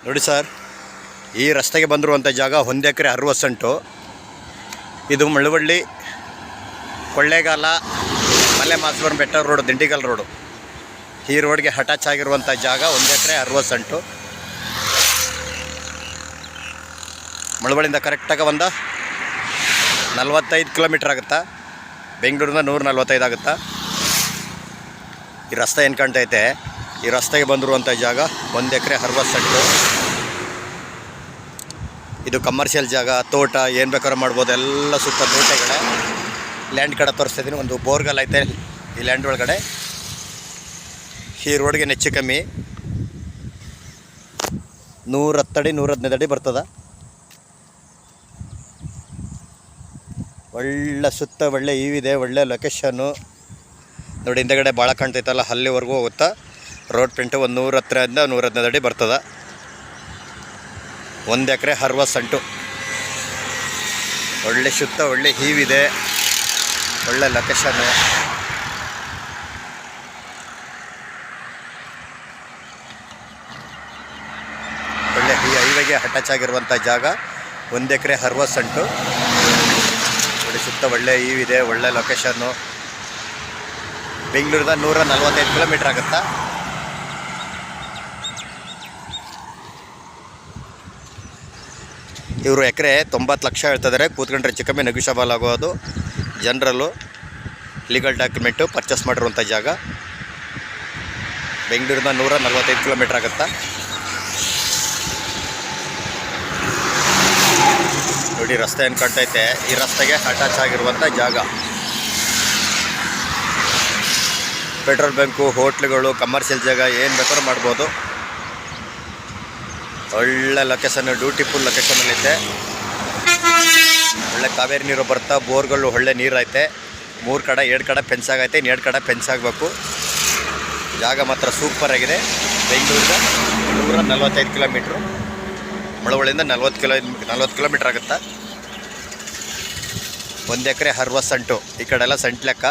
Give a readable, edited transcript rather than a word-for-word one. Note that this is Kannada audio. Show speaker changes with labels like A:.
A: ನೋಡಿ ಸರ್, ಈ ರಸ್ತೆಗೆ ಬಂದಿರುವಂಥ ಜಾಗ 1 ಎಕರೆ 60 ಸೆಂಟು. ಇದು ಮಳವಳ್ಳಿ ಕೊಳ್ಳೇಗಾಲ ಮಲೆ ಮಾಸವರಂ ಬೆಟ್ಟ ರೋಡು, ದಿಂಡಿಗಲ್ ರೋಡು, ಈ ರೋಡ್ಗೆ ಅಟ್ಯಾಚ್ ಆಗಿರುವಂಥ ಜಾಗ 1 ಎಕರೆ 60 ಸೆಂಟು. ಮಳವಳ್ಳಿಯಿಂದ ಕರೆಕ್ಟಾಗಿ ಒಂದು 45 ಕಿಲೋಮೀಟ್ರ್ ಆಗುತ್ತಾ. ಬೆಂಗಳೂರಿಂದ 145 ಆಗುತ್ತಾ. ಈ ರಸ್ತೆ ಏನು ಕಾಣ್ತೈತೆ, ಈ ರಸ್ತೆಗೆ ಬಂದಿರುವಂಥ ಜಾಗ 1 ಎಕರೆ 60 ಸೆಂಟು. ಇದು ಕಮರ್ಷಿಯಲ್ ಜಾಗ, ತೋಟ ಏನು ಬೇಕಾದ್ರೂ ಮಾಡ್ಬೋದು. ಎಲ್ಲ ಸುತ್ತ ತೋಟಗಳೇ. ಲ್ಯಾಂಡ್ ಕಡೆ ತೋರಿಸ್ತಿದ್ದೀನಿ. ಒಂದು ಬೋರ್ಗಲ್ ಐತೆ ಈ ಲ್ಯಾಂಡ್ ಒಳಗಡೆ. ಈ ರೋಡ್ಗೆ ಹೆಚ್ಚು ಕಮ್ಮಿ 110 ಅಡಿ 115 ಅಡಿ ಬರ್ತದೆ. ಒಳ್ಳೆ ಸುತ್ತ ಒಳ್ಳೆ ಇದೆ, ಒಳ್ಳೆ ಲೊಕೇಶನ್ನು ನೋಡಿ. ಹಿಂದಗಡೆ ಭಾಳ ಕಾಣ್ತೈತಲ್ಲ, ಅಲ್ಲಿವರೆಗೂ ಹೋಗುತ್ತಾ. ರೋಡ್ ಪ್ರಿಂಟು ಒಂದು 110 115 ಅಡಿ ಬರ್ತದೆ. 1 ಎಕರೆ 60 ಸೆಂಟು. ಒಳ್ಳೆ ಸುತ್ತ ಒಳ್ಳೆ ಇದೆ, ಒಳ್ಳೆ ಲೊಕೇಶನ್ನು. ಒಳ್ಳೆ ಹೈವೇಗೆ ಅಟ್ಯಾಚ್ ಆಗಿರುವಂಥ ಜಾಗ 1 ಎಕರೆ 60 ಸೆಂಟು. ನೋಡಿ ಸುತ್ತ ಒಳ್ಳೆ ಇದೆ, ಒಳ್ಳೆ ಲೊಕೇಶನ್ನು. ಬೆಂಗಳೂರಿಂದ 145 ಕಿಲೋಮೀಟ್ರ್ ಆಗುತ್ತಾ. ಇವರು ಎಕರೆ 90 ಲಕ್ಷ ಹೇಳ್ತಿದ್ದಾರೆ. ಕೂತ್ಕೊಂಡ್ರೆ ಹೆಚ್ಚು ಕಮ್ಮಿ ನೆಗೋಷಿಯಬಲ್ ಆಗೋದು. ಜನರಲ್ಲು ಲೀಗಲ್ ಡಾಕ್ಯುಮೆಂಟು ಪರ್ಚೇಸ್ ಮಾಡಿರುವಂಥ ಜಾಗ. ಬೆಂಗಳೂರಿಂದ 145 ಕಿಲೋಮೀಟ್ರ್ ಆಗುತ್ತಾ. ನೋಡಿ ರಸ್ತೆ ಏನು ಕಾಣ್ತೈತೆ, ಈ ರಸ್ತೆಗೆ ಅಟ್ಯಾಚ್ ಆಗಿರುವಂಥ ಜಾಗ. ಪೆಟ್ರೋಲ್ ಬಂಕು, ಹೋಟ್ಲುಗಳು, ಕಮರ್ಷಿಯಲ್ ಜಾಗ ಏನು ಬೇಕಾದ್ರೂ ಮಾಡ್ಬೋದು. ಒಳ್ಳೆ ಲೊಕೇಶನ್, ಬ್ಯೂಟಿಫುಲ್ ಲೊಕೇಶನಲ್ಲಿದೆ. ಒಳ್ಳೆ ಕಾವೇರಿ ನೀರು ಬರ್ತಾ, ಬೋರ್ಗಳು ಒಳ್ಳೆ ನೀರು ಐತೆ. 3 ಕಡೆ 2 ಕಡೆ ಫೆನ್ಸ್ ಆಗೈತೆ, ಇನ್ನು 2 ಕಡೆ ಫೆನ್ಸ್ ಆಗಬೇಕು. ಜಾಗ ಮಾತ್ರ ಸೂಪರ್ ಆಗಿದೆ. ಬೆಂಗಳೂರಿಂದ 145 ಕಿಲೋಮೀಟ್ರು, ಮಳವಳ್ಳಿಯಿಂದ 40 ಕಿಲೋಮೀಟ್ರ್ ಆಗುತ್ತಾ. 1 ಎಕರೆ 60 ಸೆಂಟು. ಈ ಕಡೆ ಎಲ್ಲ ಸೆಂಟ್ ಲೆಕ್ಕ.